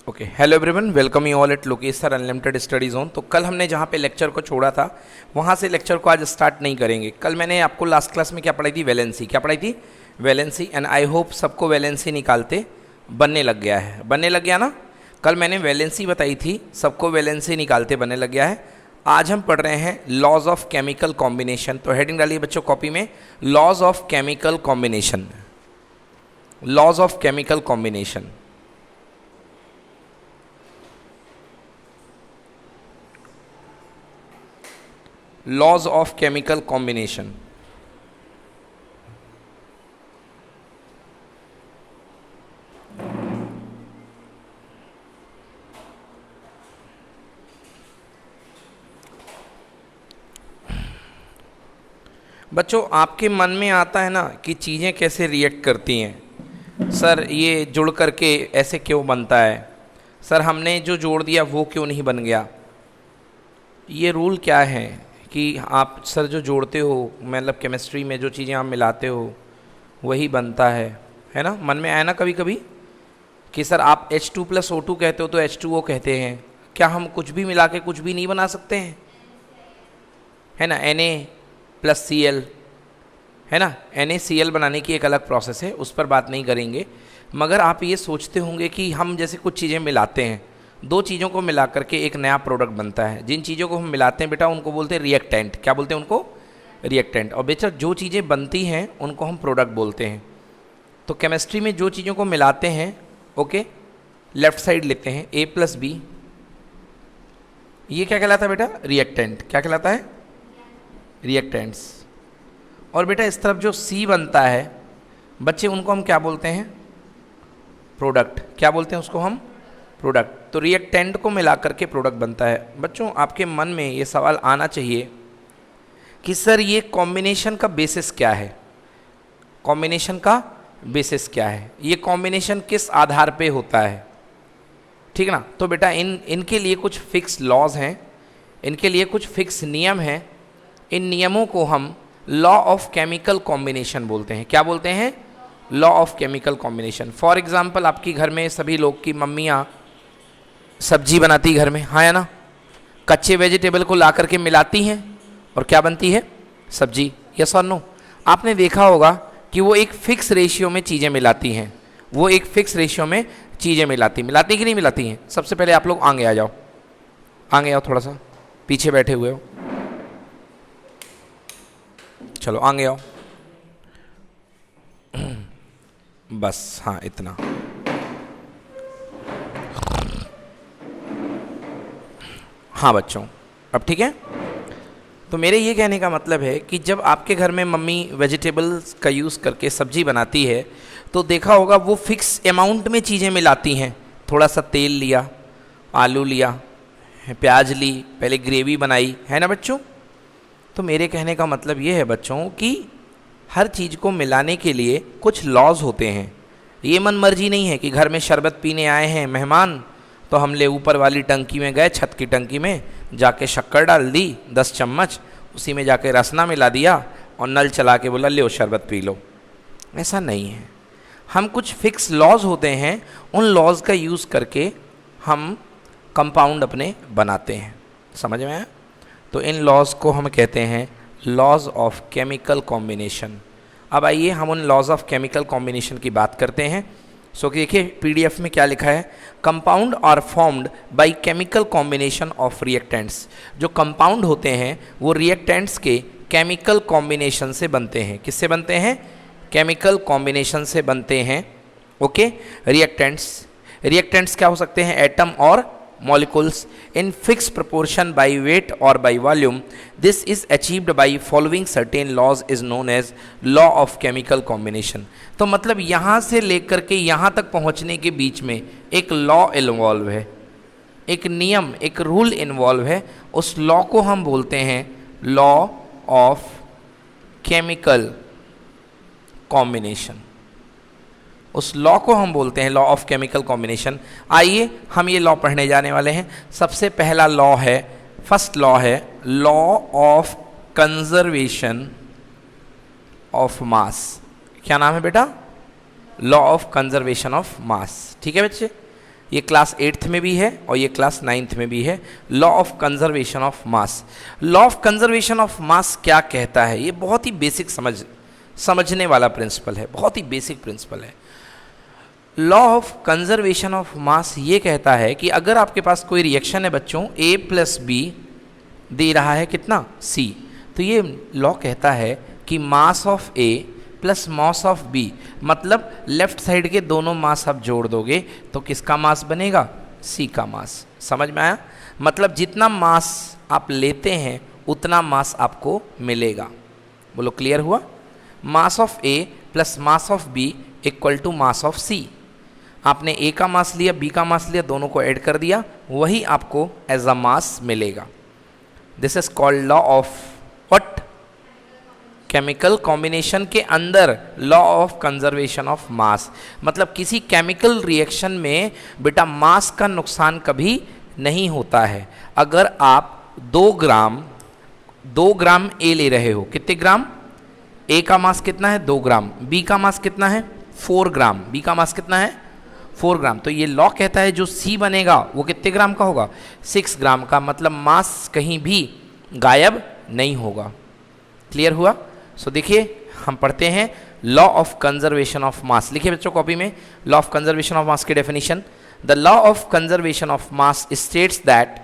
Okay, hello everyone, welcome you all at Lokesh sir unlimited study zone. तो कल हमने जहाँ पे लेक्चर को छोड़ा था वहाँ से लेक्चर को आज स्टार्ट नहीं करेंगे। कल मैंने आपको लास्ट क्लास में क्या पढ़ाई थी? वैलेंसी। क्या पढ़ाई थी? वैलेंसी। एंड आई होप सबको वैलेंसी निकालते बनने लग गया है। बनने लग गया ना? कल मैंने वैलेंसी बताई थी, सबको वैलेंसी निकालते बनने लग गया है। आज हम पढ़ रहे हैं लॉज ऑफ केमिकल कॉम्बिनेशन। तो हेडिंग डालिए बच्चों कॉपी में, laws of chemical combination. Laws of chemical combination. Laws of chemical combination. बच्चों, आपके मन में आता है ना कि चीज़ें कैसे रिएक्ट करती हैं। सर ये जुड़ करके ऐसे क्यों बनता है, सर हमने जो जोड़ दिया वो क्यों नहीं बन गया। ये रूल क्या है कि आप सर जो जोड़ते हो, मतलब केमिस्ट्री में जो चीज़ें आप मिलाते हो वही बनता है ना। मन में आया ना कभी कभी कि सर आप H2+O2 कहते हो तो H2O कहते हैं। क्या हम कुछ भी मिला के कुछ भी नहीं बना सकते हैं? है ना, Na+Cl, है ना। NaCl बनाने की एक अलग प्रोसेस है, उस पर बात नहीं करेंगे। मगर आप ये सोचते होंगे कि हम जैसे कुछ चीज़ें मिलाते हैं, दो चीज़ों को मिला करके एक नया प्रोडक्ट बनता है। जिन चीज़ों को हम मिलाते हैं बेटा उनको बोलते हैं रिएक्टेंट। क्या बोलते हैं उनको? रिएक्टेंट। और बेटा जो चीज़ें बनती हैं उनको हम प्रोडक्ट बोलते हैं। तो केमिस्ट्री में जो चीज़ों को मिलाते हैं, ओके, लेफ्ट साइड लेते हैं A+B, ये क्या कहलाता है बेटा? रिएक्टेंट। क्या कहलाता है? रिएक्टेंट्स। और बेटा इस तरफ जो C बनता है बच्चे, उनको हम क्या बोलते हैं? प्रोडक्ट। क्या बोलते हैं उसको हम? प्रोडक्ट। तो रिएक्टेंट को मिला करके प्रोडक्ट बनता है। बच्चों आपके मन में ये सवाल आना चाहिए कि सर ये कॉम्बिनेशन का बेसिस क्या है? कॉम्बिनेशन का बेसिस क्या है? ये कॉम्बिनेशन किस आधार पे होता है? ठीक ना। तो बेटा इनके लिए कुछ फिक्स लॉज हैं, इनके लिए कुछ फिक्स नियम हैं। इन नियमों को हम लॉ ऑफ केमिकल कॉम्बिनेशन बोलते हैं। क्या बोलते हैं? Law of chemical combination. For example आपकी घर में सभी लोग की मम्मियाँ सब्जी बनाती घर में, हाँ या ना। कच्चे वेजिटेबल को ला करके मिलाती हैं और क्या बनती है? सब्जी। यस और नो? आपने देखा होगा कि वो एक फिक्स रेशियो में चीज़ें मिलाती हैं। वो एक फिक्स रेशियो में चीज़ें मिलाती कि नहीं मिलाती हैं? सबसे पहले आप लोग आगे आ जाओ, आगे आओ, थोड़ा सा पीछे बैठे हुए हो, चलो आगे आओ। बस हाँ, इतना। हाँ बच्चों, अब ठीक है। तो मेरे ये कहने का मतलब है कि जब आपके घर में मम्मी वेजिटेबल्स का यूज़ करके सब्जी बनाती है तो देखा होगा वो फिक्स अमाउंट में चीज़ें मिलाती हैं। थोड़ा सा तेल लिया, आलू लिया, प्याज ली, पहले ग्रेवी बनाई, है ना बच्चों। तो मेरे कहने का मतलब ये है बच्चों कि हर चीज़ को मिलाने के लिए कुछ लॉज होते हैं। ये मन मर्जी नहीं है कि घर में शरबत पीने आए हैं मेहमान तो हम ले ऊपर वाली टंकी में गए, छत की टंकी में जाके शक्कर डाल दी 10 चम्मच, उसी में जाके रसना मिला दिया और नल चला के बोला ले शरबत पी लो। ऐसा नहीं है। हम कुछ फिक्स लॉज होते हैं, उन लॉज का यूज़ करके हम कंपाउंड अपने बनाते हैं। समझ में आया? तो इन लॉज को हम कहते हैं लॉज ऑफ केमिकल कॉम्बिनेशन। अब आइए हम उन लॉज ऑफ केमिकल कॉम्बिनेशन की बात करते हैं। सो देखिए PDF में क्या लिखा है, compound are formed by chemical combination of reactants. जो कंपाउंड होते हैं वो रिएक्टेंट्स के केमिकल कॉम्बिनेशन से बनते हैं। किससे बनते हैं? केमिकल कॉम्बिनेशन से बनते हैं। ओके, रिएक्टेंट्स क्या हो सकते हैं? एटम और molecules in fixed proportion by weight or by volume. This is achieved by following certain laws is known as law of chemical combination. तो मतलब यहाँ से लेकर के यहाँ तक पहुँचने के बीच में एक लॉ इन्वॉल्व है, एक नियम, एक रूल इन्वॉल्व है। उस लॉ को हम बोलते हैं लॉ ऑफ केमिकल कॉम्बिनेशन। उस लॉ को हम बोलते हैं लॉ ऑफ केमिकल कॉम्बिनेशन। आइए हम ये लॉ पढ़ने जाने वाले हैं। सबसे पहला लॉ है, फर्स्ट लॉ है लॉ ऑफ कंजर्वेशन ऑफ मास। क्या नाम है बेटा? लॉ ऑफ कंजर्वेशन ऑफ मास। ठीक है बच्चे, ये क्लास 8th में भी है और ये क्लास 9th में भी है, law of conservation of mass. Law of conservation of मास क्या कहता है? ये बहुत ही बेसिक समझने वाला प्रिंसिपल है, बहुत ही बेसिक प्रिंसिपल है। लॉ ऑफ कंजर्वेशन ऑफ मास ये कहता है कि अगर आपके पास कोई रिएक्शन है बच्चों, A प्लस बी दे रहा है कितना, C, तो ये लॉ कहता है कि मास of A plus mass of B, मतलब लेफ्ट साइड के दोनों मास आप जोड़ दोगे तो किसका मास बनेगा, C का मास। समझ में आया? मतलब जितना मास आप लेते हैं उतना मास आपको मिलेगा। बोलो क्लियर हुआ? Mass of A plus mass of B equal to mass of C। आपने A का मास लिया, B का मास लिया, दोनों को ऐड कर दिया, वही आपको एज अ मास मिलेगा। This is called law of what? Chemical combination के अंदर लॉ ऑफ कंजर्वेशन ऑफ मास। मतलब किसी केमिकल रिएक्शन में बेटा मास का नुकसान कभी नहीं होता है। अगर आप 2 ग्राम ए ले रहे हो, कितने ग्राम? ए का मास कितना है, 2 ग्राम। बी का मास कितना है, 4 ग्राम। बी का मास कितना है, 4 ग्राम। तो ये लॉ कहता है जो सी बनेगा वो कितने ग्राम का होगा, 6 ग्राम का। मतलब मास कहीं भी गायब नहीं होगा। क्लियर हुआ? सो देखिए हम पढ़ते हैं law of conservation of mass. लिखिए बच्चों कॉपी में law of conservation of mass की definition. The law of conservation of mass states that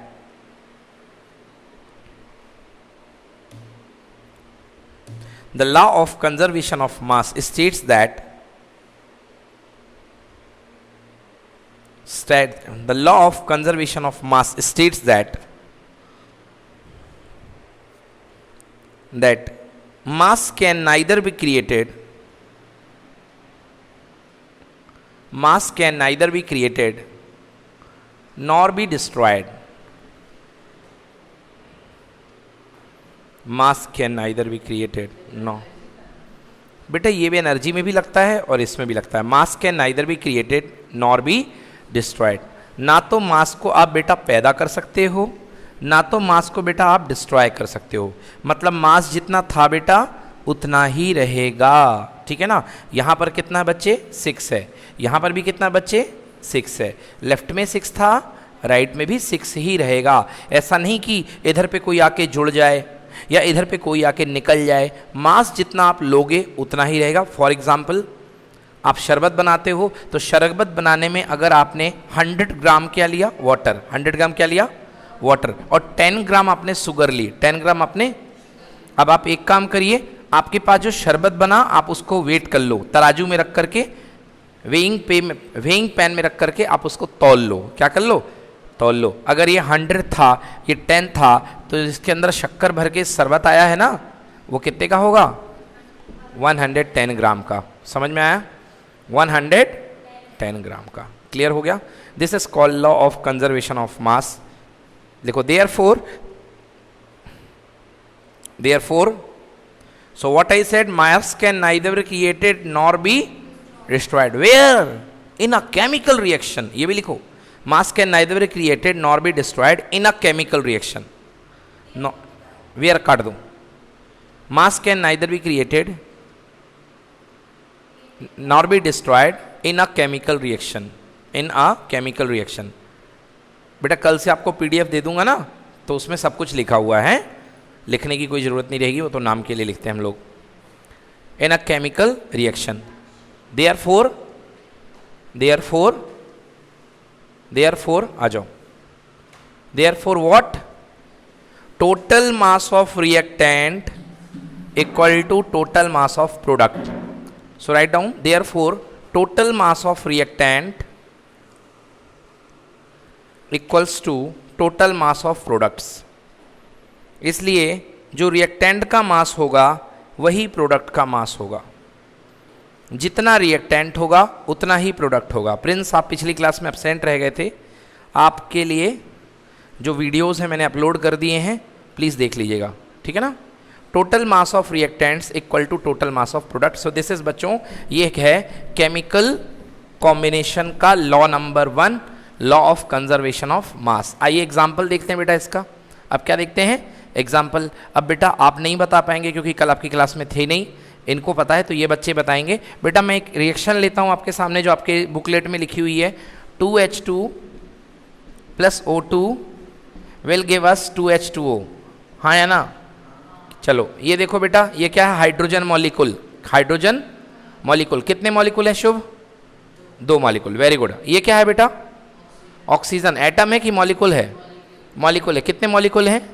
the law of conservation of mass states that the law of conservation of mass states that mass can neither be created nor be destroyed. Mass can neither be created no. बेटा ये भी energy में भी लगता है और इसमें भी लगता है। मास can neither be created nor be destroyed. ना तो मास को आप बेटा पैदा कर सकते हो, ना तो मास को बेटा आप डिस्ट्रॉय कर सकते हो। मतलब मास जितना था बेटा उतना ही रहेगा। ठीक है ना? यहाँ पर कितना बच्चे, 6 है। यहाँ पर भी कितना बच्चे, 6 है। लेफ्ट में 6 था, राइट में भी 6 ही रहेगा। ऐसा नहीं कि इधर पे कोई आके जुड़ जाए या इधर पे कोई आके निकल जाए। मास जितना आप लोगे उतना ही रहेगा। फॉर एग्जाम्पल आप शरबत बनाते हो तो शरबत बनाने में अगर आपने 100 ग्राम क्या लिया, वाटर, 100 ग्राम क्या लिया, वाटर, और 10 ग्राम आपने शुगर ली, 10 ग्राम आपने। अब आप एक काम करिए, आपके पास जो शरबत बना आप उसको वेट कर लो, तराजू में रख करके, वेइंग पैन में रख करके आप उसको तौल लो। क्या कर लो, तौल लो। अगर ये 100 था, ये 10 था, तो इसके अंदर शक्कर भर के शरबत आया है ना, वो कितने का होगा, 110 ग्राम का। समझ में आया? 110 ग्राम का। क्लियर हो गया? This is called law of conservation of मास। देखो therefore so what I said, mass can neither be created nor be destroyed. Where? In a chemical reaction. ये भी लिखो, mass can neither be created nor be destroyed in a chemical reaction. No, where काट दो, mass can neither be created nor be destroyed in a chemical reaction. In a chemical reaction. बेटा कल से आपको PDF दे दूंगा ना, तो उसमें सब कुछ लिखा हुआ है, लिखने की कोई ज़रूरत नहीं रहेगी, वो तो नाम के लिए लिखते हैं हम लोग। In a chemical reaction, therefore आ जाओ, therefore what, total mass of reactant equal to total mass of product. So write down, therefore total mass of reactant equals to total mass of products. इसलिए जो reactant का मास होगा वही product का मास होगा। जितना रिएक्टेंट होगा उतना ही प्रोडक्ट होगा। प्रिंस आप पिछली क्लास में एब्सेंट रह गए थे, आपके लिए जो वीडियोस हैं मैंने अपलोड कर दिए हैं, प्लीज़ देख लीजिएगा। ठीक है ना? Total mass of reactants equal to total mass of product. So this is बच्चों, ये है केमिकल कॉम्बिनेशन का law number 1, law of conservation of mass. आइए एग्जाम्पल देखते हैं बेटा इसका। अब क्या देखते हैं, एग्जाम्पल। अब बेटा आप नहीं बता पाएंगे क्योंकि कल आपकी क्लास में थे नहीं, इनको पता है तो ये बच्चे बताएंगे। बेटा मैं एक रिएक्शन लेता हूँ आपके सामने जो आपके बुकलेट में लिखी हुई है, 2H2 plus O2 will give us 2H2O, हाँ या ना? चलो ये देखो बेटा, ये क्या है? Hydrogen molecule. हाइड्रोजन मॉलिक्यूल कितने मॉलिक्यूल है शुभ? 2 मॉलिक्यूल, वेरी गुड। ये क्या है बेटा? ऑक्सीजन। एटम है कि मॉलिक्यूल है? मॉलिक्यूल है। कितने मॉलिक्यूल हैं?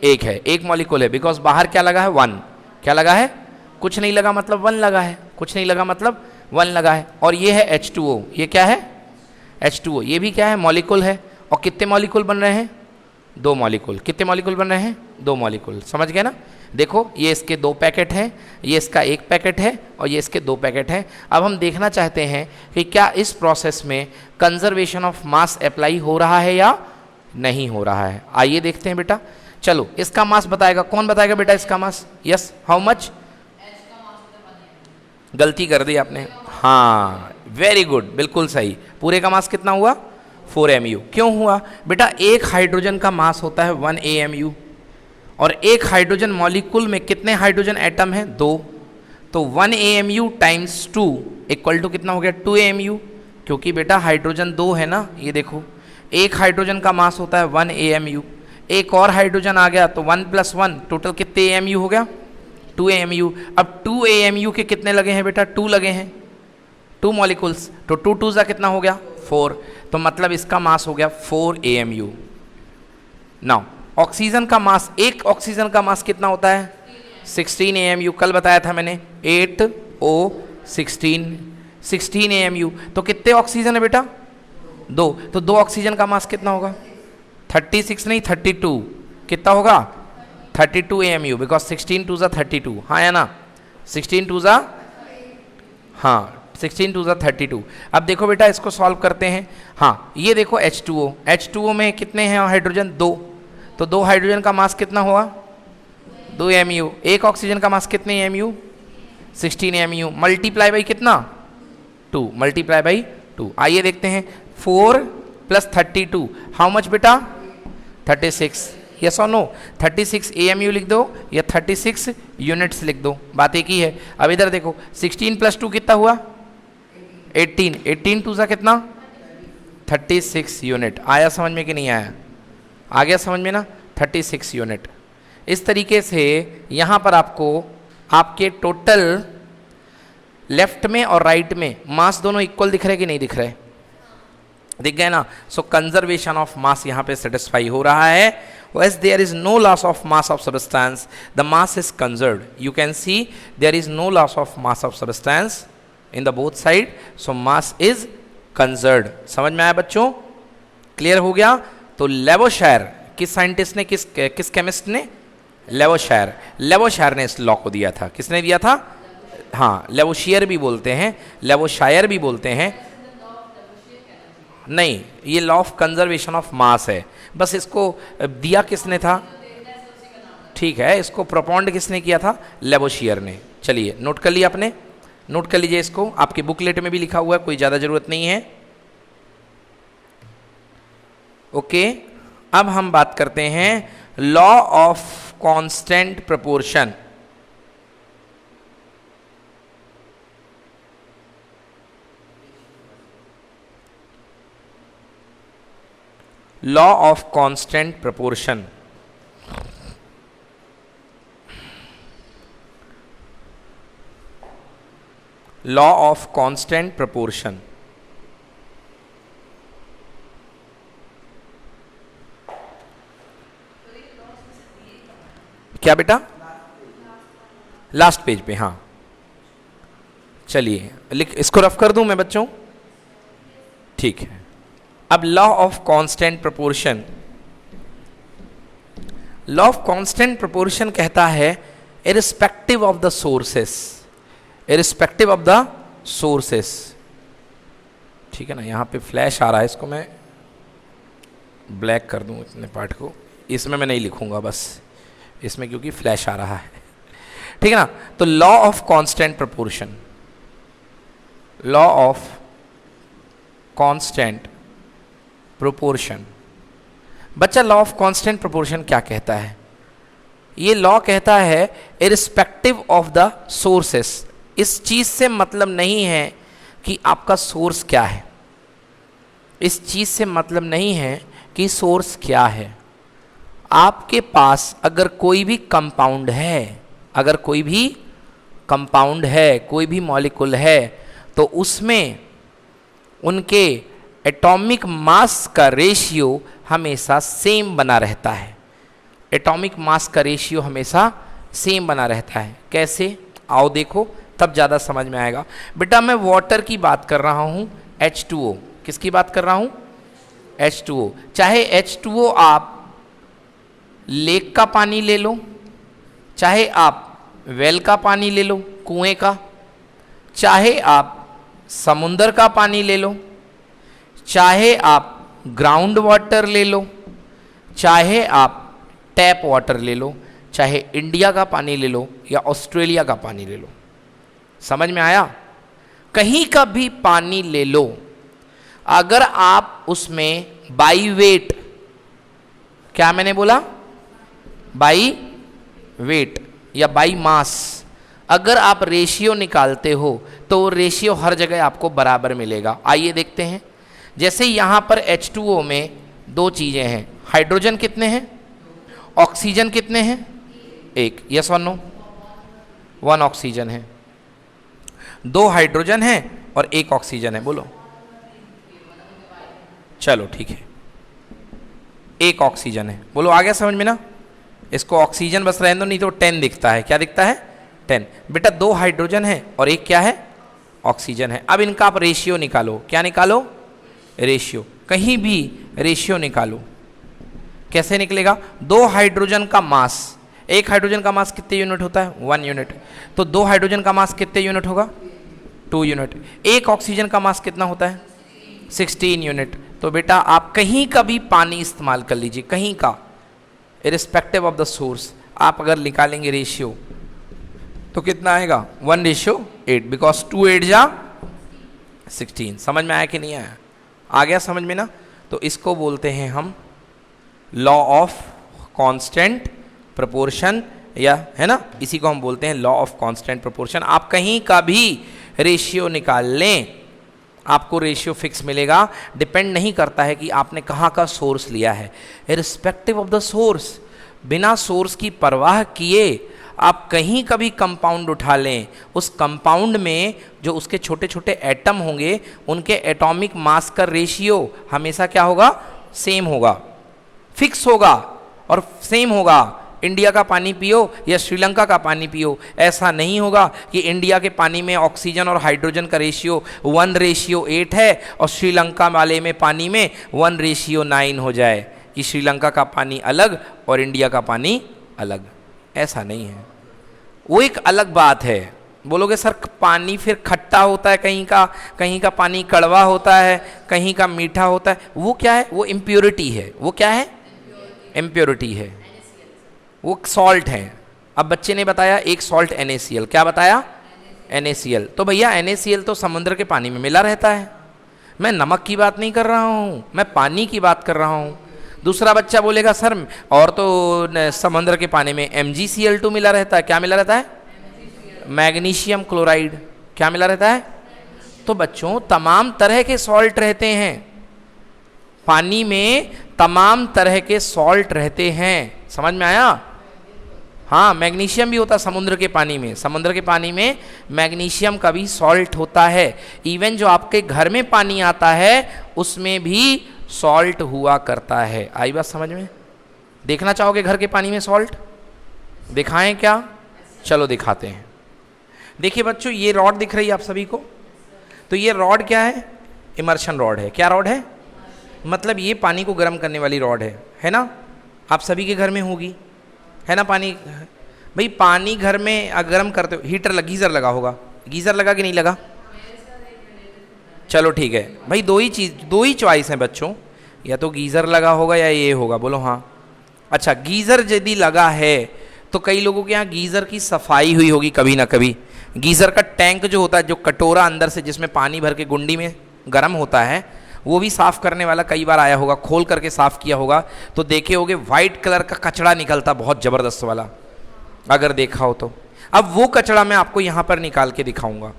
एक है, एक मॉलिक्यूल है, बिकॉज बाहर क्या लगा है? 1। क्या लगा है? कुछ नहीं लगा मतलब 1 लगा है, कुछ नहीं लगा मतलब 1 लगा है। और ये है H2O, ये क्या है? H2O, ये भी क्या है? मॉलिक्यूल है। और कितने मॉलिक्यूल बन रहे हैं? 2 मॉलिक्यूल। कितने मॉलिक्यूल बन रहे हैं? 2 मॉलिक्यूल। समझ गए ना? देखो ये इसके 2 पैकेट हैं, ये इसका 1 पैकेट है, और ये इसके 2 पैकेट हैं। अब हम देखना चाहते हैं कि क्या इस प्रोसेस में कंजर्वेशन ऑफ मास अप्लाई हो रहा है या नहीं हो रहा है। आइए देखते हैं बेटा। चलो इसका मास बताएगा, कौन बताएगा बेटा इसका मास? Yes, how much? गलती कर दी आपने, हाँ वेरी गुड, बिल्कुल सही। पूरे का मास कितना हुआ? 4 mu। क्यों हुआ बेटा? एक हाइड्रोजन का मास होता है 1 AMU, और एक हाइड्रोजन मॉलिक्यूल में कितने हाइड्रोजन एटम हैं? 2। तो 1 AMU टाइम्स 2 इक्वल टू कितना हो गया? 2 AMU, क्योंकि बेटा हाइड्रोजन 2 है ना। ये देखो, एक हाइड्रोजन का मास होता है 1 AMU, एक और हाइड्रोजन आ गया तो 1 + 1 टोटल कितने AMU हो गया? 2 AMU। अब 2 AMU के कितने लगे हैं बेटा? 2 लगे हैं, 2 मॉलिक्यूल्स, तो 2 2 ज़ा कितना हो गया? 4। तो मतलब इसका मास हो गया 4 AMU। नाउ ऑक्सीजन का मास, एक ऑक्सीजन का मास कितना होता है? 16 AMU। कल बताया था मैंने, 8O16 AMU। तो कितने ऑक्सीजन है बेटा? 2। तो 2 ऑक्सीजन का मास कितना होगा? 36 नहीं 32। कितना होगा? 32 AMU, बिकॉज 16 2 ज़ा 32, हाँ या ना? 16 2 ज़ा, हाँ 16 2 ज़ा 32। अब देखो बेटा इसको सॉल्व करते हैं। हाँ ये देखो H2O, H2O में कितने हैं हाइड्रोजन? 2। तो 2 हाइड्रोजन का मास कितना हुआ? 2 AMU। एक ऑक्सीजन का मास कितने AMU? 16 AMU। मल्टीप्लाई बाई कितना? 2। Multiply by 2। आइए देखते हैं, 4 + 32 हाउ मच बेटा? 36। यस और नो? 36 AMU लिख दो या 36 यूनिट्स लिख दो, बात एक ही है। अब इधर देखो, 16 + 2 कितना हुआ? 18। 18 2 ज़ा कितना? 36 यूनिट। आया समझ में कि नहीं आया? आ गया समझ में ना? 36 यूनिट। इस तरीके से यहाँ पर आपको आपके टोटल लेफ्ट में और राइट में मास दोनों इक्वल दिख रहे कि नहीं दिख रहे? दिख गए ना? सो कंजर्वेशन ऑफ मास यहाँ पे सेटिस्फाई हो रहा है। As there is no loss of mass of substance, the mass is conserved. You can see there is no loss of mass of substance in the both side, so mass is conserved. समझ में आया बच्चों? Clear हो गया? तो लेवोशायर, किस scientist ने, किस केमिस्ट ने? लेवोशायर। लेवोशायर ने इस लॉ को दिया था। किसने दिया था? हाँ, लेवोशियर भी बोलते हैं, लेवोशायर भी बोलते हैं। नहीं, ये लॉ ऑफ कंजर्वेशन ऑफ मास है। बस इसको दिया किसने था? ठीक है, इसको प्रोपोन्ड किसने किया था? लेवोशियर ने। चलिए नोट कर लिया आपने? नोट कर लीजिए इसको, आपके बुकलेट में भी लिखा हुआ है, कोई ज़्यादा ज़रूरत नहीं है। ओके, अब हम बात करते हैं law of constant proportion. Law of constant proportion. Law of constant proportion. क्या बेटा? लास्ट पेज पे, हाँ। चलिए लिख, इसको रफ कर दूं मैं बच्चों? ठीक है। अब law of constant proportion, law of constant proportion कहता है irrespective of the sources, irrespective of the sources. ठीक है ना? यहाँ पे फ्लैश आ रहा है, इसको मैं ब्लैक कर दूं इतने पार्ट को, इसमें मैं नहीं लिखूंगा बस इसमें, क्योंकि फ्लैश आ रहा है। ठीक है ना? तो law of constant proportion, law of constant proportion. बच्चा लॉ ऑफ कांस्टेंट प्रोपोर्शन क्या कहता है? ये लॉ कहता है इरिस्पेक्टिव ऑफ द सोर्सेस। इस चीज से मतलब नहीं है कि आपका सोर्स क्या है, इस चीज से मतलब नहीं है कि सोर्स क्या है। आपके पास अगर कोई भी कंपाउंड है, अगर कोई भी कंपाउंड है, कोई भी मॉलिक्यूल है, तो उसमें उनके एटॉमिक मास का रेशियो हमेशा सेम बना रहता है। एटॉमिक मास का रेशियो हमेशा सेम बना रहता है। कैसे? आओ देखो, तब ज़्यादा समझ में आएगा। बेटा मैं वाटर की बात कर रहा हूँ, H2O। किसकी बात कर रहा हूँ? H2O। चाहे H2O आप लेक का पानी ले लो, चाहे आप वेल का पानी ले लो, कुएं का, चाहे आप समुंदर का पानी ले लो, चाहे आप ग्राउंड वाटर ले लो, चाहे आप टैप वाटर ले लो, चाहे इंडिया का पानी ले लो या ऑस्ट्रेलिया का पानी ले लो। समझ में आया? कहीं का भी पानी ले लो, अगर आप उसमें बाई वेट, क्या मैंने बोला? बाई वेट या बाई मास, अगर आप रेशियो निकालते हो तो वो रेशियो हर जगह आपको बराबर मिलेगा। आइए देखते हैं। जैसे यहाँ पर H2O में दो चीज़ें हैं, हाइड्रोजन कितने हैं, ऑक्सीजन कितने हैं? एक। यस और नो? 1 ऑक्सीजन है, 2 हाइड्रोजन है और 1 ऑक्सीजन है। बोलो। चलो ठीक है, 1 ऑक्सीजन है। बोलो, आ गया समझ में ना? इसको ऑक्सीजन बस रहने दो, नहीं तो 10 दिखता है। क्या दिखता है? 10। बेटा 2 हाइड्रोजन है और 1 क्या है? ऑक्सीजन है। अब इनका आप रेशियो निकालो। क्या निकालो? रेशियो। कहीं भी रेशियो निकालो। कैसे निकलेगा? 2 हाइड्रोजन का मास, 1 हाइड्रोजन का मास कितने यूनिट होता है? 1 यूनिट। तो 2 हाइड्रोजन का मास कितने यूनिट होगा? 2 यूनिट। 1 ऑक्सीजन का मास कितना होता है? 16 यूनिट। तो बेटा आप कहीं का भी पानी इस्तेमाल कर लीजिए, कहीं का, इरिस्पेक्टिव ऑफ द सोर्स, आप अगर निकालेंगे रेशियो तो कितना आएगा? 1:8, बिकॉज 2 8 जा 16। समझ में आया कि नहीं आया? आ गया समझ में ना? तो इसको बोलते हैं हम लॉ ऑफ कांस्टेंट प्रोपोर्शन, या है ना, इसी को हम बोलते हैं लॉ ऑफ कांस्टेंट प्रोपोर्शन। आप कहीं का भी रेशियो निकाल लें, आपको रेशियो फिक्स मिलेगा। डिपेंड नहीं करता है कि आपने कहाँ का सोर्स लिया है, इरिस्पेक्टिव ऑफ द सोर्स, बिना सोर्स की परवाह किए आप कहीं का भी कंपाउंड उठा लें, उस कंपाउंड में जो उसके छोटे छोटे एटम होंगे उनके एटॉमिक मास का रेशियो हमेशा क्या होगा? सेम होगा, फिक्स होगा और सेम होगा। इंडिया का पानी पियो या श्रीलंका का पानी पियो, ऐसा नहीं होगा कि इंडिया के पानी में ऑक्सीजन और हाइड्रोजन का रेशियो 1:8 है और श्रीलंका वाले में पानी में 1:9 हो जाए, कि श्रीलंका का पानी अलग और इंडिया का पानी अलग। ऐसा नहीं है, वो एक अलग बात है। बोलोगे सर पानी फिर खट्टा होता है, कहीं का पानी कड़वा होता है, कहीं का मीठा होता है, वो क्या है? वो इम्प्योरिटी है। वो क्या है? इम्प्योरिटी है, वो सॉल्ट है। अब बच्चे ने बताया एक सॉल्ट NaCl, क्या बताया? NaCl। तो भैया NaCl तो समुद्र के पानी में मिला रहता है, मैं नमक की बात नहीं कर रहा हूँ, मैं पानी की बात कर रहा हूँ। दूसरा बच्चा बोलेगा सर और तो समुद्र के पानी में MgCl2 मिला रहता है। क्या मिला रहता है? Magnesium chloride. क्या मिला रहता है? तो बच्चों तमाम तरह के सॉल्ट रहते हैं पानी में, तमाम तरह के सॉल्ट रहते हैं। समझ में आया? हाँ, मैग्नीशियम भी होता है समुद्र के पानी में, समुद्र के पानी में मैग्नीशियम का भी सॉल्ट होता है। इवन जो आपके घर में पानी आता है उसमें भी सॉल्ट हुआ करता है। आई बात समझ में? देखना चाहोगे घर के पानी में सॉल्ट? दिखाएं क्या? चलो दिखाते हैं। देखिए बच्चों, ये रॉड दिख रही है आप सभी को, तो ये रॉड क्या है? इमर्शन रॉड है। क्या रॉड है? मतलब ये पानी को गर्म करने वाली रॉड है ना? आप सभी के घर में होगी, है ना? पानी, भाई पानी घर में गर्म करते हो, हीटर गीज़र लगा होगा, गीज़र लगा कि नहीं लगा? चलो ठीक है भाई, दो ही चॉइस है बच्चों, या तो गीज़र लगा होगा या ये होगा। बोलो हाँ। अच्छा, गीज़र यदि लगा है तो कई लोगों के यहाँ गीज़र की सफाई हुई होगी कभी ना कभी। गीज़र का टैंक जो होता है, जो कटोरा अंदर से जिसमें पानी भर के गुंडी में गर्म होता है, वो भी साफ़ करने वाला कई बार आया होगा, खोल करके साफ़ किया होगा तो देखे होगे वाइट कलर का कचड़ा निकलता बहुत ज़बरदस्त वाला, अगर देखा हो तो। अब वो कचड़ा मैं आपको यहाँ पर निकाल के दिखाऊंगा।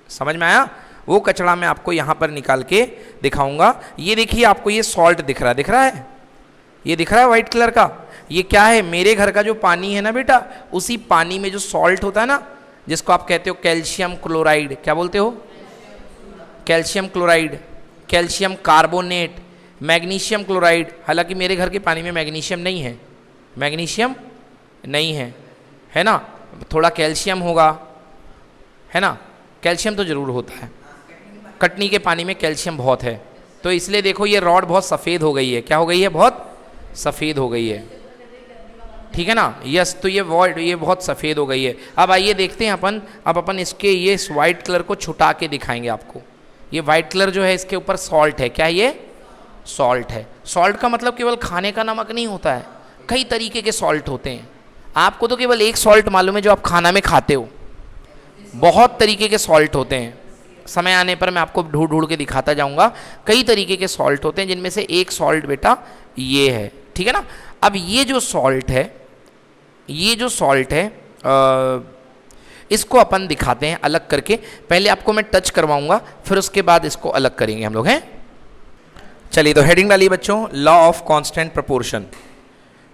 समझ में आया? वो कचड़ा मैं आपको यहाँ पर निकाल के दिखाऊंगा। ये देखिए, आपको ये सॉल्ट दिख रहा है ये दिख रहा है वाइट कलर का, ये क्या है? मेरे घर का जो पानी है ना बेटा, उसी पानी में जो सॉल्ट होता है ना, जिसको आप कहते हो कैल्शियम क्लोराइड, क्या बोलते हो? Calcium chloride, calcium carbonate, magnesium chloride. हालांकि मेरे घर के पानी में मैग्नीशियम नहीं है, मैग्नीशियम नहीं है ना, थोड़ा कैल्शियम होगा, है ना, कैल्शियम तो ज़रूर होता है, कटनी के पानी में कैल्शियम बहुत है, तो इसलिए देखो ये रॉड बहुत सफ़ेद हो गई है। क्या हो गई है? बहुत सफ़ेद हो गई है, ठीक है ना, यस। तो ये वॉइड, ये बहुत सफ़ेद हो गई है। अब आइए देखते हैं अब अपन इसके ये वाइट कलर को छुटा के दिखाएंगे आपको। ये वाइट कलर जो है इसके ऊपर सॉल्ट है, क्या ये? सॉल्ट है। सॉल्ट का मतलब केवल खाने का नमक नहीं होता है, कई तरीके के सॉल्ट होते हैं। आपको तो केवल एक सॉल्ट मालूम है जो आप खाना में खाते हो, बहुत तरीके के सॉल्ट होते हैं। समय आने पर मैं आपको ढूंढ ढूंढ के दिखाता जाऊंगा। कई तरीके के सॉल्ट होते हैं, जिनमें से एक सॉल्ट बेटा ये है, ठीक है ना। अब ये जो सॉल्ट है, ये जो सॉल्ट है इसको अपन दिखाते हैं अलग करके। पहले आपको मैं टच करवाऊंगा, फिर उसके बाद इसको अलग करेंगे हम लोग, हैं। चलिए तो हेडिंग डालिए बच्चों, law of constant proportion.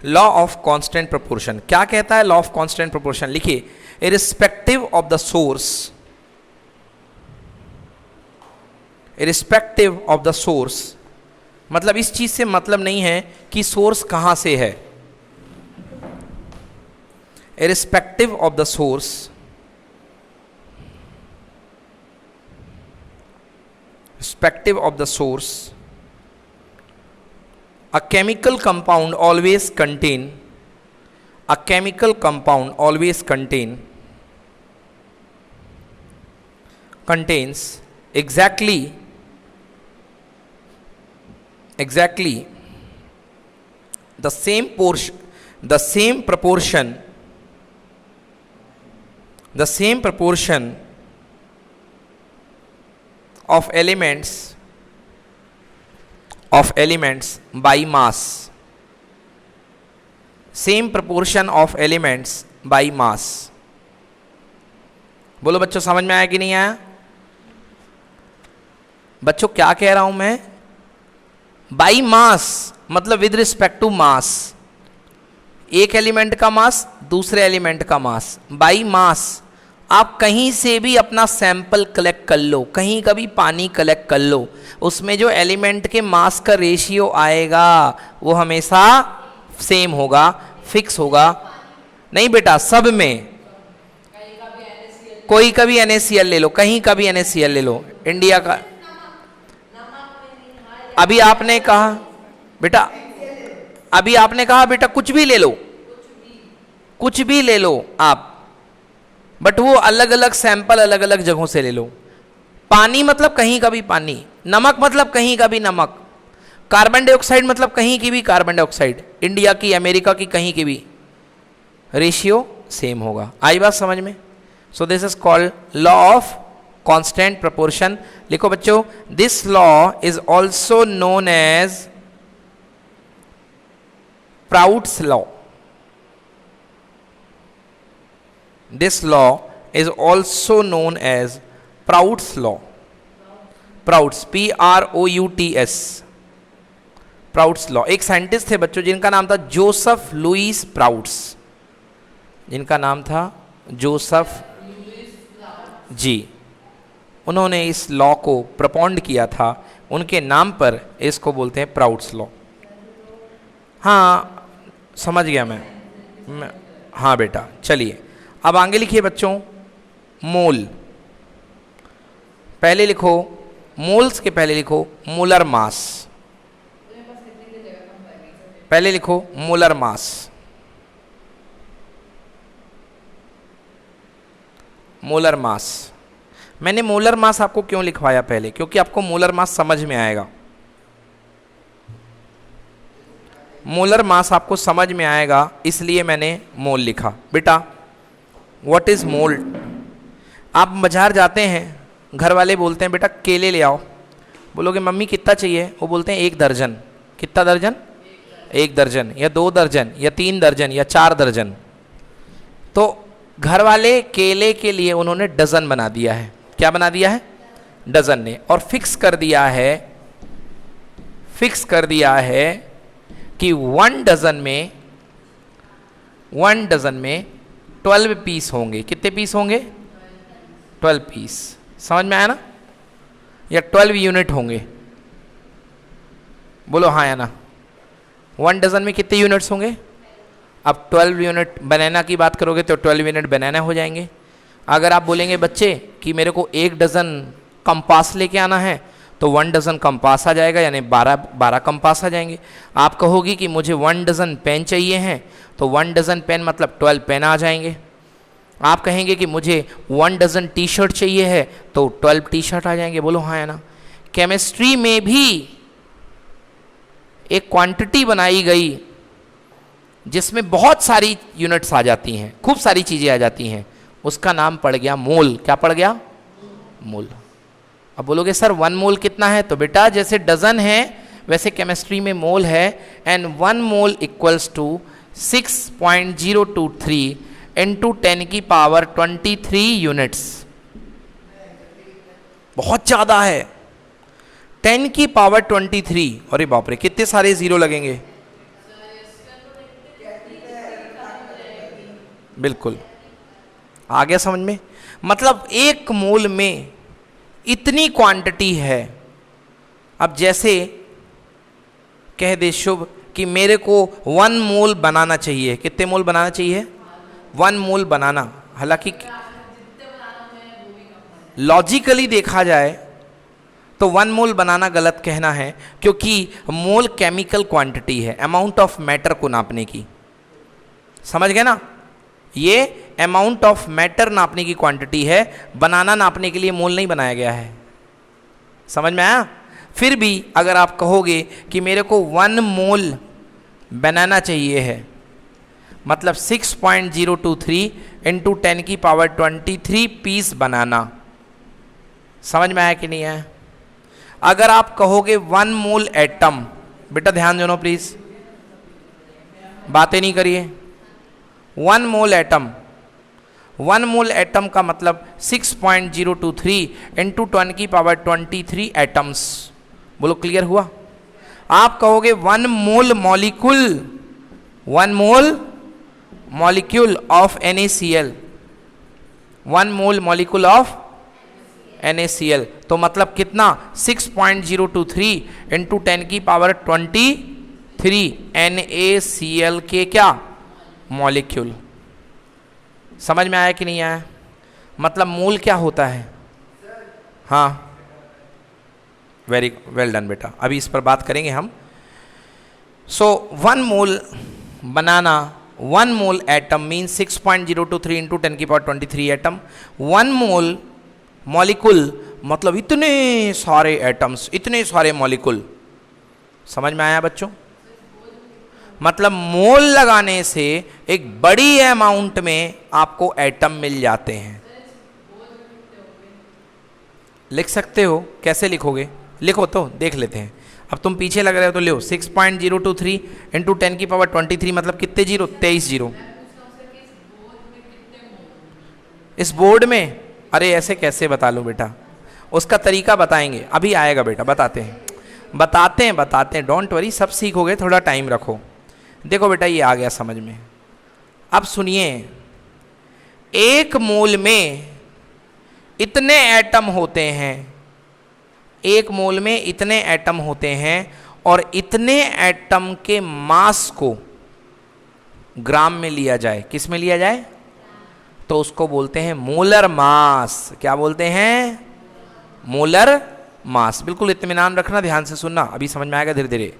Law of constant proportion क्या कहता है? लॉ ऑफ कांस्टेंट प्रोपोर्शन लिखिए, irrespective of the source, irrespective of the source, मतलब इस चीज से मतलब नहीं है कि सोर्स कहां से है। Irrespective of the source, irrespective of the source, a chemical compound always contain, a chemical compound always contains exactly the same portion, the same proportion of elements by mass, same proportion of elements by mass। बोलो बच्चों, समझ में आया कि नहीं आया? बच्चों क्या कह रहा हूं मैं? बाई मास मतलब विद रिस्पेक्ट टू मास, एक एलिमेंट का मास दूसरे एलिमेंट का मास, बाई मास। आप कहीं से भी अपना सैंपल कलेक्ट कर लो, कहीं का भी पानी कलेक्ट कर लो, उसमें जो एलिमेंट के मास का रेशियो आएगा वो हमेशा सेम होगा, फिक्स होगा। नहीं बेटा, सब में, कोई का भी NaCl ले लो, कहीं का भी NaCl ले लो, इंडिया का। अभी आपने कहा बेटा, अभी आपने कहा बेटा कुछ भी ले लो, कुछ भी ले लो आप, बट वो अलग अलग सैंपल अलग अलग जगहों से ले लो। पानी मतलब कहीं का भी पानी, नमक मतलब कहीं का भी नमक, कार्बन डाइऑक्साइड मतलब कहीं की भी कार्बन डाइऑक्साइड, इंडिया की, अमेरिका की, कहीं की भी, रेशियो सेम होगा। आई बात समझ में? So this is called law of constant proportion. लिखो बच्चों, this law is also known as Proust's law. This law is also known as Proud's law. Proud's, P-R-O-U-T-S, Proud's law। एक साइंटिस्ट थे बच्चों जिनका नाम था जोसेफ लुईस प्राउड्स, जिनका नाम था जोसेफ जी। उन्होंने इस लॉ को प्रपोंड किया था, उनके नाम पर इसको बोलते हैं प्राउड्स लॉ। हाँ समझ गया मैं हाँ बेटा। चलिए अब आगे लिखिए बच्चों, मोल। पहले लिखो, मोल्स के पहले लिखो मोलर मास। पहले लिखो मोलर मास। मोलर मास, मैंने मोलर मास आपको क्यों लिखवाया पहले? क्योंकि आपको मोलर मास समझ में आएगा, मोलर मास आपको समझ में आएगा, इसलिए मैंने मोल लिखा। बेटा व्हाट इज मोल? आप बाजार जाते हैं, घर वाले बोलते हैं बेटा केले ले आओ, बोलोगे मम्मी कितना चाहिए? वो बोलते हैं 1 दर्जन। कितना दर्जन? 1 दर्जन, या 2 दर्जन, या 3 दर्जन, या 4 दर्जन। तो घर वाले केले के लिए उन्होंने डजन बना दिया है। क्या बना दिया है? डजन ने। और फिक्स कर दिया है कि 1 डजन में 12 पीस होंगे। कितने पीस होंगे? 12 पीस। समझ में आया ना? या 12 यूनिट होंगे? बोलो हाँ या ना। 1 डजन में कितने यूनिट्स होंगे? अब 12 यूनिट बनाना की बात करोगे तो 12 यूनिट बनाना हो जाएंगे। अगर आप बोलेंगे बच्चे कि मेरे को 1 डजन कंपास लेके आना है तो 1 डजन कंपास आ जाएगा, यानी 12 कंपास आ जाएंगे। आप कहोगी कि मुझे 1 डजन पेन चाहिए हैं तो 1 डजन पेन मतलब 12 पेन आ जाएंगे। आप कहेंगे कि मुझे 1 डजन टी शर्ट चाहिए है तो 12 टी शर्ट आ जाएंगे। बोलो हाँ या ना। केमिस्ट्री में भी एक क्वांटिटी बनाई गई जिसमें बहुत सारी यूनिट्स आ जाती हैं, खूब सारी चीजें आ जाती हैं, उसका नाम पड़ गया मोल। क्या पड़ गया? मोल। अब बोलोगे सर 1 मोल कितना है? तो बेटा जैसे डजन है वैसे केमिस्ट्री में मोल है, and 1 mole equals to 6.023 into 10 की पावर 23 यूनिट्स। बहुत ज्यादा है। 10 की पावर 23। अरे बाप रे, कितने सारे जीरो लगेंगे। बिल्कुल आ गया समझ में। मतलब 1 मोल में इतनी क्वांटिटी है। अब जैसे कह दे शुभ कि मेरे को 1 मोल बनाना चाहिए। कितने मोल बनाना चाहिए? 1 मोल बनाना। हालांकि लॉजिकली देखा जाए तो 1 मोल बनाना गलत कहना है, क्योंकि मोल केमिकल क्वांटिटी है, अमाउंट ऑफ मैटर को नापने की। समझ गए ना? ये अमाउंट ऑफ मैटर नापने की क्वांटिटी है, बनाना नापने के लिए मोल नहीं बनाया गया है। समझ में आया? फिर भी अगर आप कहोगे कि मेरे को 1 मोल बनाना चाहिए है, मतलब 6.023 इंटू 10 की पावर 23 पीस बनाना। समझ में आया कि नहीं आया? अगर आप कहोगे 1 मोल एटम, बेटा ध्यान देना प्लीज, बातें नहीं करिए। 1 मोल एटम, 1 मोल एटम का मतलब 6.023 इंटू 10 की पावर 23 एटम्स। बोलो क्लियर हुआ? आप कहोगे 1 mole molecule, 1 mole molecule of NaCl, 1 mole molecule of NaCl, तो मतलब कितना? 6.023 इंटू 10 की पावर 23 NaCl के क्या? मॉलिक्यूल। समझ में आया कि नहीं आया? मतलब मोल क्या होता है? हाँ, वेरी वेल डन बेटा, अभी इस पर बात करेंगे हम। सो 1 मोल बनाना, 1 मोल एटम मीन 6.023 इंटू 10 की पावर 23 एटम। 1 मोल मॉलिक्यूल मतलब इतने सारे एटम्स, इतने सारे मॉलिक्यूल। समझ में आया बच्चों? मतलब मोल लगाने से एक बड़ी अमाउंट में आपको एटम मिल जाते हैं। लिख सकते हो? कैसे लिखोगे? लिखो तो देख लेते हैं। अब तुम पीछे लग रहे हो तो लो 6.023 इंटू 10 की पावर 23 मतलब कितने जीरो? 23 जीरो। इस बोर्ड में? अरे ऐसे कैसे बता लूं बेटा, उसका तरीका बताएंगे, अभी आएगा बेटा, बताते हैं बताते हैं, डोंट वरी, सब सीखोगे, थोड़ा टाइम रखो। देखो बेटा ये आ गया समझ में। अब सुनिए, 1 मोल में इतने एटम होते हैं, 1 मोल में इतने एटम होते हैं, और इतने एटम के मास को ग्राम में लिया जाए, किस में लिया जाए? तो उसको बोलते हैं मोलर मास। क्या बोलते हैं? Molar mass. बिल्कुल इत्मीनान रखना, ध्यान से सुनना, अभी समझ में आएगा धीरे धीरे।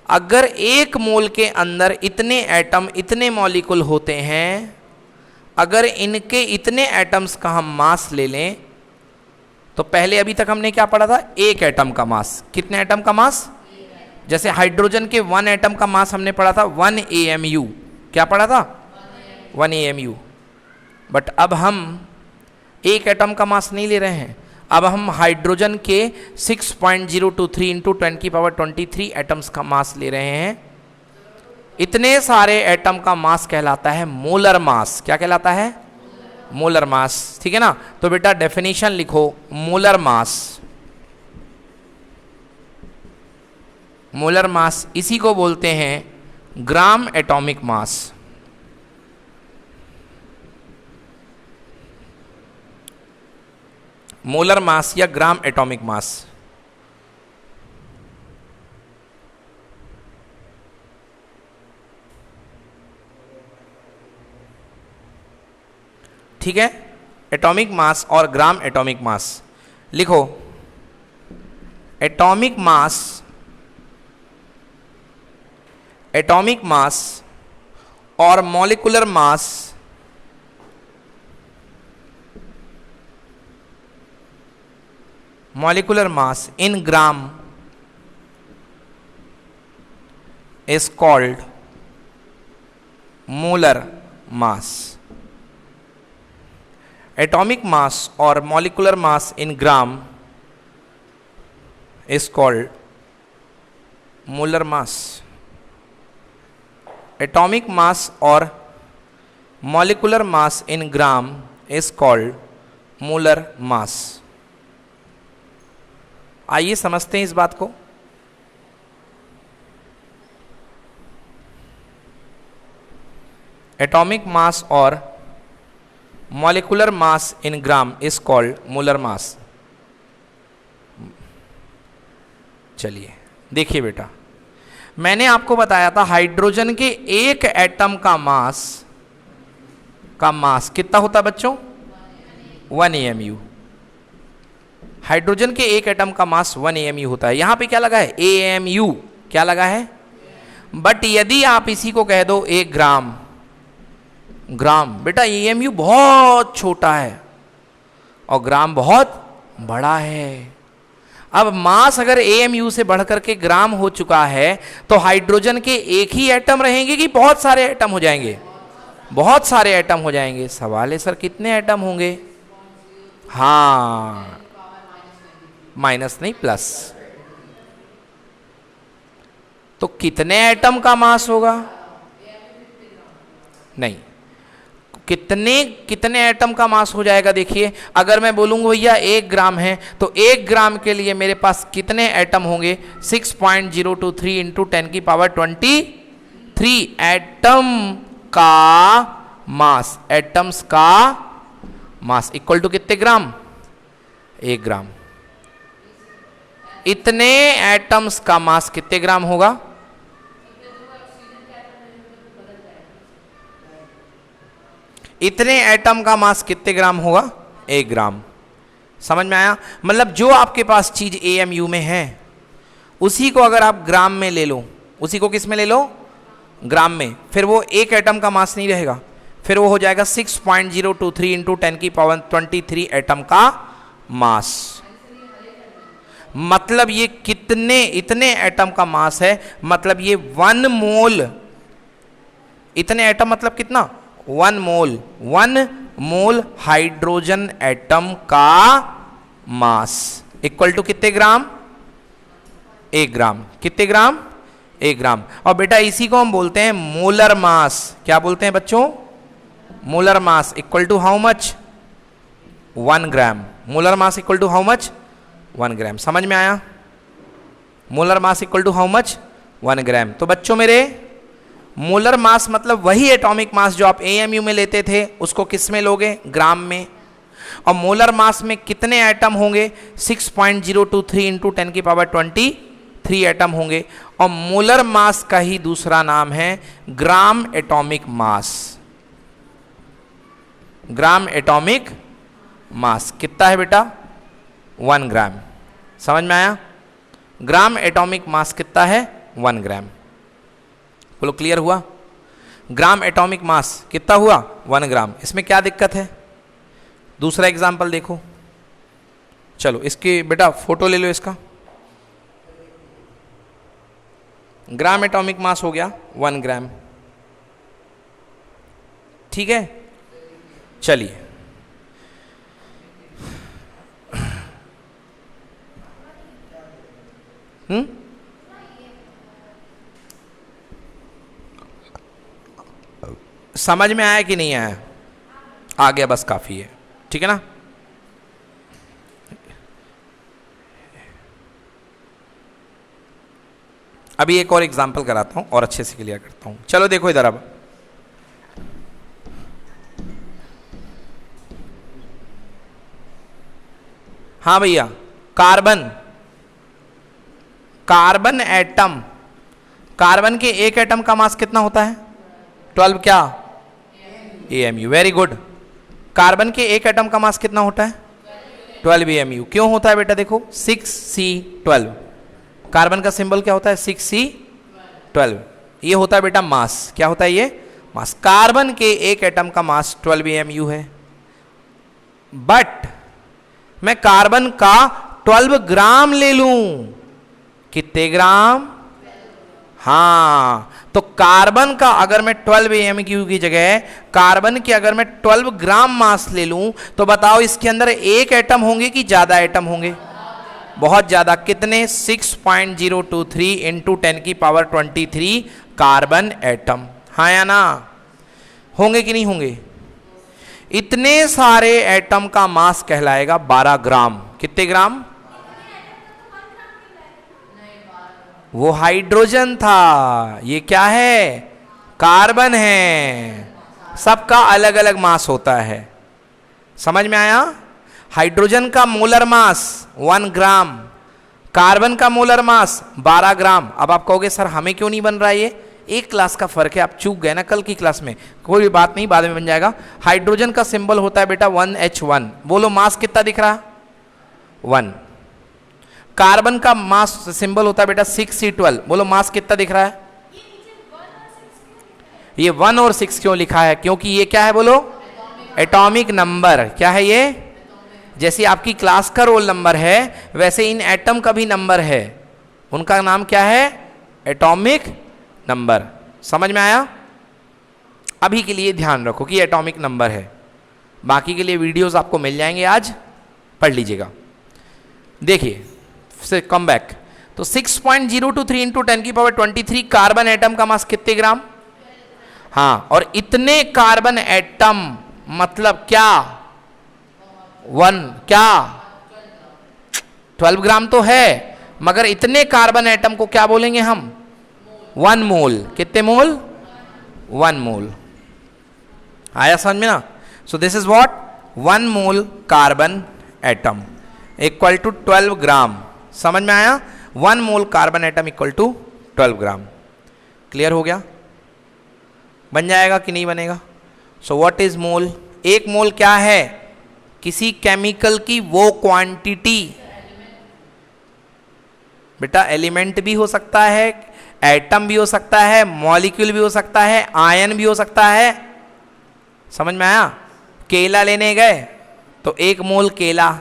अगर 1 मोल के अंदर इतने एटम, इतने मॉलिक्यूल होते हैं, अगर इनके इतने एटम्स का हम मास ले लें, तो पहले अभी तक हमने क्या पढ़ा था? 1 एटम का मास। कितने एटम का मास? जैसे हाइड्रोजन के 1 एटम का मास हमने पढ़ा था 1 AMU। क्या पढ़ा था? 1 AMU। बट अब हम 1 एटम का मास नहीं ले रहे हैं, अब हम हाइड्रोजन के 6.023 इंटू 10 की पावर 23 एटम्स का मास ले रहे हैं। इतने सारे एटम का मास कहलाता है मोलर मास। क्या कहलाता है? Molar mass. ठीक है ना? तो बेटा डेफिनेशन लिखो, मोलर मास। मोलर मास, इसी को बोलते हैं gram atomic mass. Molar mass या ग्राम एटॉमिक मास। ठीक है, एटॉमिक मास और ग्राम एटॉमिक मास लिखो। एटॉमिक मास, एटॉमिक मास और molecular mass molecular mass in gram is called molar mass. Atomic mass or molecular mass in gram is called molar mass. Atomic mass or molecular mass in gram is called molar mass. आइए समझते हैं इस बात को। Atomic mass और molecular mass in gram is called molar mass. चलिए देखिए बेटा, मैंने आपको बताया था हाइड्रोजन के एक एटम का मास कितना होता है बच्चों? 1 AMU। हाइड्रोजन के एक एटम का मास 1 AMU होता है। यहां पे क्या लगा है? AMU। क्या लगा है? बट यदि आप इसी को कह दो 1 ग्राम, बेटा AMU बहुत छोटा है और ग्राम बहुत बड़ा है। अब मास अगर AMU से बढ़कर के ग्राम हो चुका है तो हाइड्रोजन के एक ही एटम रहेंगे कि बहुत सारे एटम हो जाएंगे? बहुत सारे एटम हो जाएंगे। सवाल है सर कितने एटम होंगे? हाँ, माइनस नहीं प्लस। तो कितने एटम का मास होगा? नहीं, कितने एटम का मास हो जाएगा? देखिए, अगर मैं बोलूंगा भैया 1 ग्राम है तो 1 ग्राम के लिए मेरे पास कितने एटम होंगे? 6.023 इंटू 10 की पावर 23 एटम का मास। एटम्स का मास इक्वल टू कितने ग्राम? 1 ग्राम। इतने एटम्स का मास कितने ग्राम होगा? इतने एटम का मास कितने ग्राम होगा? 1 ग्राम। समझ में आया? मतलब जो आपके पास चीज AMU में है उसी को अगर आप ग्राम में ले लो, उसी को किस में ले लो? ग्राम में। फिर वो एक एटम का मास नहीं रहेगा, फिर वो हो जाएगा 6.023 इंटू 10 की पावर 23 एटम का मास। मतलब ये इतने एटम का मास है, मतलब ये 1 मोल, इतने एटम मतलब कितना? 1 मोल हाइड्रोजन एटम का मास इक्वल टू कितने ग्राम? 1 ग्राम। कितने ग्राम? 1 ग्राम। और बेटा इसी को हम बोलते हैं मोलर मास। क्या बोलते हैं बच्चों? Molar mass equal to how much? 1 gram. Molar mass equal to how much? 1 gram. समझ में आया? Molar mass equal to how much? 1 gram. तो बच्चों मेरे, मोलर मास मतलब वही एटॉमिक मास जो आप AMU में लेते थे उसको किस में लोगे? ग्राम में। और मोलर मास में कितने एटम होंगे? 6.023 इंटू 10 की पावर 23 एटम होंगे। और मोलर मास का ही दूसरा नाम है gram atomic mass. Gram atomic mass कितना है बेटा? 1 ग्राम। समझ में आया? ग्राम एटॉमिक मास कितना है? 1 ग्राम। बोलो क्लियर हुआ? ग्राम एटॉमिक मास कितना हुआ? 1 ग्राम। इसमें क्या दिक्कत है? दूसरा एग्जाम्पल देखो। चलो इसकी बेटा फोटो ले लो इसका। ग्राम एटॉमिक मास हो गया 1 ग्राम। ठीक है, चलिए समझ में आया कि नहीं आया? आ गया, बस काफी है। ठीक है ना? अभी एक और एग्जाम्पल कराता हूँ और अच्छे से क्लियर करता हूँ। चलो देखो इधर अब, हाँ भैया, कार्बन, कार्बन एटम, कार्बन के एक एटम का मास कितना होता है? 12 क्या? AMU। Very good. कार्बन के एक एटम का मास कितना होता है? 12 AMU। क्यों होता है बेटा? देखो 6C12, कार्बन का सिंबल क्या होता है? 6C12। ये होता है बेटा मास। क्या होता है ये? मास। कार्बन के एक एटम का मास 12 AMU है। बट मैं कार्बन का 12 ग्राम ले लूं, कितने ग्राम? हाँ, तो कार्बन का अगर मैं 12 AMU की जगह कार्बन की अगर मैं 12 ग्राम मास ले लूं, तो बताओ इसके अंदर एक एटम होंगे कि ज्यादा एटम होंगे? बहुत ज्यादा। कितने? 6.023 इंटू 10⁻23 कार्बन एटम। हाँ या ना? होंगे कि नहीं होंगे? इतने सारे एटम का मास कहलाएगा 12 ग्राम। कितने ग्राम? वो हाइड्रोजन था, ये क्या है? कार्बन है। सबका अलग अलग मास होता है। समझ में आया? हाइड्रोजन का मोलर मास 1 ग्राम, कार्बन का मोलर मास 12 ग्राम। अब आप कहोगे सर हमें क्यों नहीं बन रहा है? ये एक क्लास का फर्क है, आप चूक गए ना कल की क्लास में। कोई बात नहीं, बाद में बन जाएगा। हाइड्रोजन का सिंबल होता है बेटा 1H1। बोलो मास कितना दिख रहा? 1। कार्बन का मास सिंबल होता है बेटा 6C12। बोलो मास कितना दिख रहा है? ये 1 और 6 क्यों लिखा है? क्योंकि ये क्या है? बोलो एटॉमिक नंबर। क्या है ये? जैसे आपकी क्लास का रोल नंबर है, वैसे इन एटम का भी नंबर है। उनका नाम क्या है? Atomic number. समझ में आया? अभी के लिए ध्यान रखो कि एटॉमिक नंबर है, बाकी के लिए वीडियोस आपको मिल जाएंगे, आज पढ़ लीजिएगा। देखिए से कम बैक, तो 6.023 इंटू 10⁻23 कार्बन एटम का मास कितने ग्राम? हाँ, और इतने कार्बन एटम मतलब क्या? 1 क्या? 12 ग्राम तो है, मगर इतने कार्बन एटम को क्या बोलेंगे हम? 1 मोल। कितने मोल? 1 मोल। आया समझ में ना? So this is what? 1 mole carbon atom equal to 12 gram. समझ में आया? 1 mole carbon atom equal to 12 gram. Clear हो गया? बन जाएगा कि नहीं बनेगा? So what is mole? एक मोल क्या है? किसी केमिकल की वो क्वांटिटी। बेटा एलिमेंट भी हो सकता है, एटम भी हो सकता है, मॉलिक्यूल भी हो सकता है, आयन भी हो सकता है। समझ में आया? केला लेने गए तो 1 मोल केला,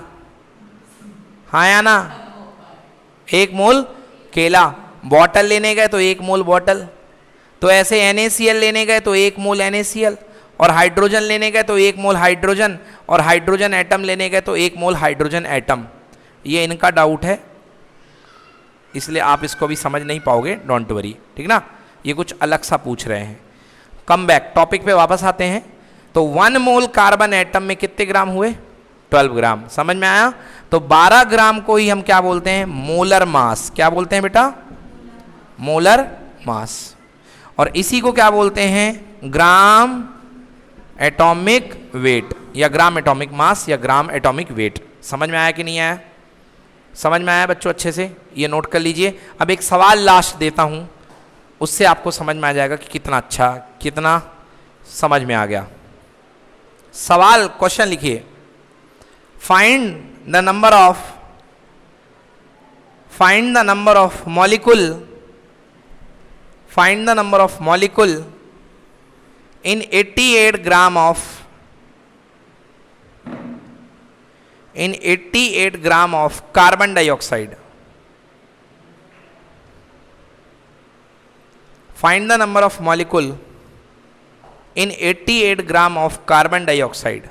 हाँ या ना? 1 मोल केला। बॉटल लेने गए तो 1 मोल बॉटल। तो ऐसे NaCl लेने गए तो 1 मोल NaCl, और हाइड्रोजन लेने गए तो 1 मोल हाइड्रोजन, और हाइड्रोजन एटम लेने गए तो 1 मोल हाइड्रोजन एटम। ये इनका डाउट है, इसलिए आप इसको भी समझ नहीं पाओगे, डोंट वरी, ठीक ना? ये कुछ अलग सा पूछ रहे हैं। कम बैक, टॉपिक पे वापस आते हैं। तो 1 मोल कार्बन एटम में कितने ग्राम हुए? 12 ग्राम। समझ में आया? तो 12 ग्राम को ही हम क्या बोलते हैं? Molar mass. क्या बोलते हैं बेटा? Molar mass. और इसी को क्या बोलते हैं? ग्राम एटॉमिक वेट, या ग्राम एटॉमिक मास, या ग्राम एटॉमिक वेट। समझ में आया कि नहीं आया? समझ में आया बच्चों? अच्छे से ये नोट कर लीजिए। अब एक सवाल लास्ट देता हूं, उससे आपको समझ में आ जाएगा कि कितना अच्छा, कितना समझ में आ गया। सवाल, क्वेश्चन लिखिए। Find the number of molecule, find the number of molecule in 88 gram of carbon dioxide. Find the number of molecule in 88 gram of carbon dioxide.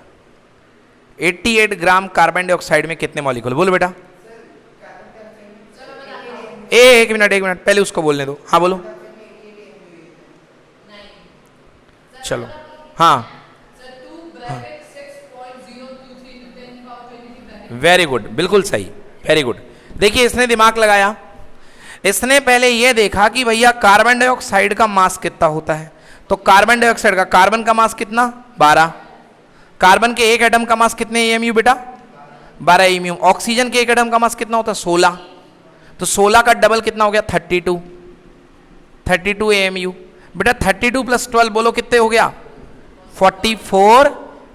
88 gram carbon dioxide में कितने मॉलिक्यूल? बोलो बेटा। एक मिनट पहले उसको बोलने दो। हाँ बोलो। चलो हाँ, वेरी गुड, बिल्कुल सही, वेरी गुड। देखिए इसने दिमाग लगाया, इसने पहले यह देखा कि भैया कार्बन डाइऑक्साइड का मास कितना होता है, तो कार्बन डाइऑक्साइड का, कार्बन का मास कितना 12, कार्बन के एक एटम का मास कितने एमयू बेटा 12 एमयू, ऑक्सीजन के एक एटम का मास कितना होता है 16, तो 16 का डबल कितना हो गया 32 एमयू बेटा, 32 प्लस 12 बोलो कितने हो गया 44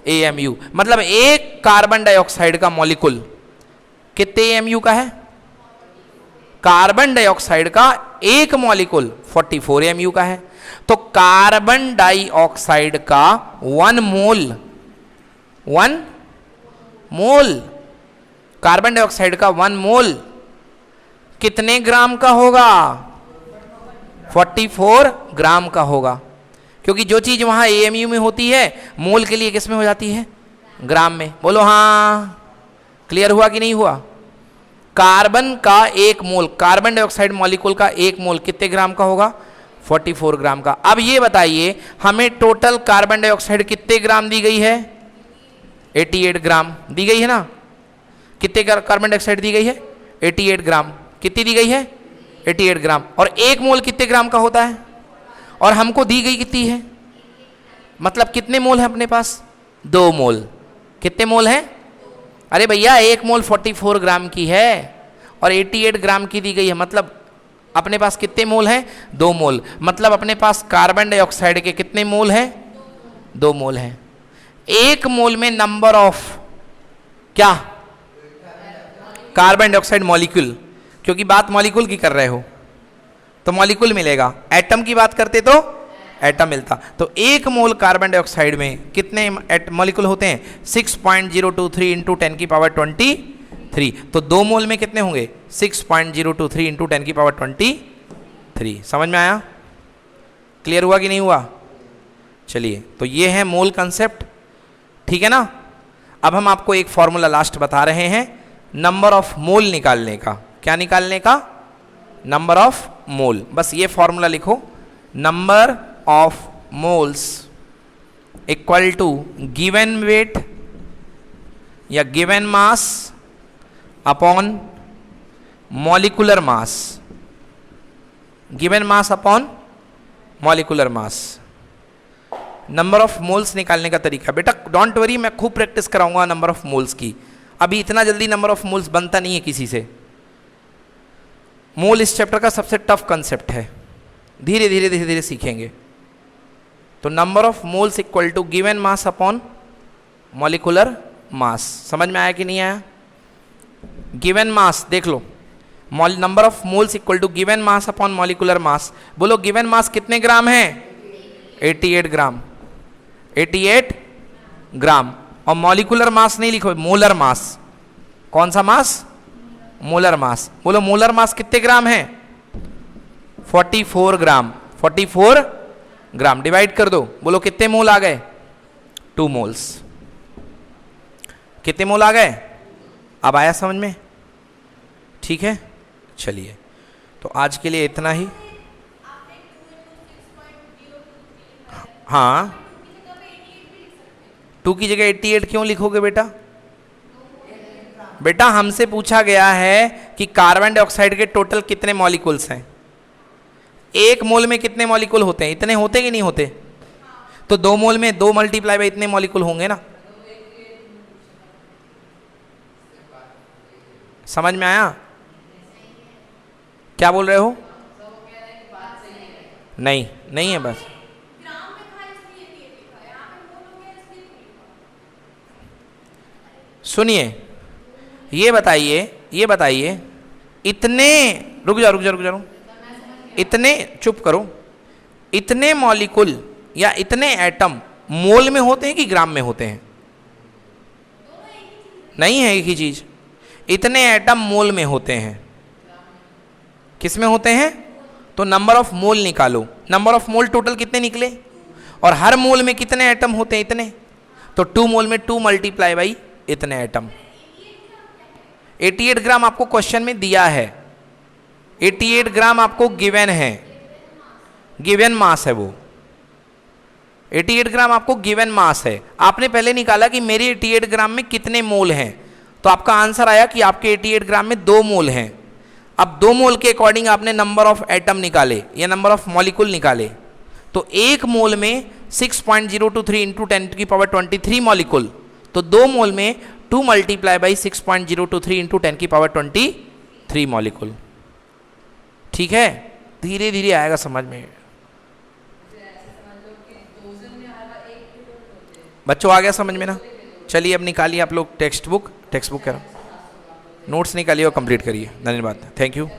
एमयू। मतलब एक कार्बन डाइऑक्साइड का मॉलिक्यूल कितने एमयू का है, कार्बन डाइऑक्साइड का एक मॉलिक्यूल 44 एमयू का है। तो कार्बन डाइऑक्साइड का 1 मोल कार्बन डाइऑक्साइड का 1 मोल कितने ग्राम का होगा 44 ग्राम का होगा, क्योंकि जो चीज वहां एएमयू में होती है मोल के लिए किस में हो जाती है ग्राम में। बोलो हाँ, क्लियर हुआ कि नहीं हुआ। कार्बन का एक मोल, कार्बन डाइऑक्साइड मॉलिक्यूल का एक मोल कितने ग्राम का होगा 44 ग्राम का। अब ये बताइए हमें टोटल कार्बन डाइऑक्साइड कितने ग्राम दी गई है 88 ग्राम दी गई है ना। कितने कार्बन डाइऑक्साइड दी गई है 88 ग्राम, कितनी दी गई है 88 ग्राम, और एक मोल कितने ग्राम का होता है, और हमको दी गई कितनी है, मतलब कितने मोल है अपने पास 2 मोल। कितने मोल है, अरे भैया एक मोल 44 ग्राम की है और 88 ग्राम की दी गई है, मतलब अपने पास कितने मोल हैं 2 मोल। मतलब अपने पास कार्बन डाइऑक्साइड के कितने मोल हैं 2 मोल हैं। एक मोल में नंबर ऑफ क्या कार्बन डाइऑक्साइड मॉलिक्यूल, क्योंकि बात मॉलिक्यूल की कर रहे हो तो मॉलिक्यूल मिलेगा, एटम की बात करते तो एटम मिलता। तो एक मोल कार्बन डाइऑक्साइड में कितने मॉलिक्यूल होते हैं 6.023 इंटू 10 की पावर 23। तो 2 मोल में कितने होंगे 6.023 इंटू 10 की पावर 23। समझ में आया, क्लियर हुआ कि नहीं हुआ। चलिए तो ये है मोल कंसेप्ट, ठीक है ना। अब हम आपको एक फॉर्मूला लास्ट बता रहे हैं नंबर ऑफ मोल निकालने का। क्या निकालने का, नंबर ऑफ मोल। बस ये फॉर्मूला लिखो, number of moles equal to given weight या given mass upon molecular mass, given mass upon molecular mass. Number of moles निकालने का तरीका बेटा डोंट वरी, मैं खूब प्रैक्टिस कराऊंगा नंबर ऑफ मोल्स की। अभी इतना जल्दी नंबर ऑफ मोल्स बनता नहीं है किसी से। मोल इस चैप्टर का सबसे टफ कंसेप्ट है, धीरे धीरे धीरे धीरे सीखेंगे। तो number of moles equal to given mass upon molecular mass. समझ में आया कि नहीं आया। गिवन मास देख लो, number of moles equal to given mass upon molecular mass. बोलो गिवन मास कितने ग्राम है 88 ग्राम, 88 ग्राम। और मॉलिक्यूलर मास नहीं लिखो, मोलर मास। कौन सा मास, मोलर मास। बोलो मोलर मास कितने ग्राम है 44 ग्राम, 44 ग्राम। डिवाइड कर दो, बोलो कितने मोल आ गए 2 मोल्स। कितने मोल आ गए, अब आया समझ में, ठीक है। चलिए तो आज के लिए इतना ही। हाँ 2 की जगह 88 क्यों लिखोगे बेटा। बेटा हमसे पूछा गया है कि कार्बन डाइऑक्साइड के टोटल कितने मॉलिक्यूल्स हैं, एक मोल में कितने मॉलिक्यूल होते हैं, इतने होते कि नहीं होते। तो 2 मोल में 2 मल्टीप्लाई बाई इतने मॉलिक्यूल होंगे ना। समझ में आया, क्या बोल रहे हो। नहीं नहीं है बस। सुनिए ये बताइए इतने, रुक जाओ, इतने, चुप करो, इतने मॉलिक्यूल या इतने एटम मोल में होते हैं कि ग्राम में होते हैं। नहीं है एक ही चीज। इतने एटम मोल में होते हैं, किस में होते हैं। तो नंबर ऑफ मोल निकालो, नंबर ऑफ मोल टोटल कितने निकले, और हर मोल में कितने एटम होते हैं इतने। तो 2 मोल में 2 मल्टीप्लाई बाई इतने एटम। 88 ग्राम आपको क्वेश्चन में दिया है, 88 ग्राम आपको गिवन है, गिवन मास है वो। 88 ग्राम आपको गिवन मास है। आपने पहले निकाला कि मेरे 88 ग्राम में कितने मोल हैं, तो आपका आंसर आया कि आपके 88 ग्राम में 2 मोल हैं। अब 2 मोल के अकॉर्डिंग आपने नंबर ऑफ एटम निकाले या नंबर ऑफ मॉलिक्यूल निकाले, तो 1 मोल में 6.023 इंटू 10 की पावर 23 मॉलिक्यूल, तो 2 मोल में 2 मल्टीप्लाई बाई 6.023 इंटू 10 की पावर 23 मॉलिक्यूल। ठीक है, धीरे धीरे आएगा समझ में। बच्चों आ गया समझ में ना? चलिए अब निकालिए आप लोग टेक्स्ट बुक करो, नोट्स निकालिए और कंप्लीट करिए। धन्यवाद, थैंक यू।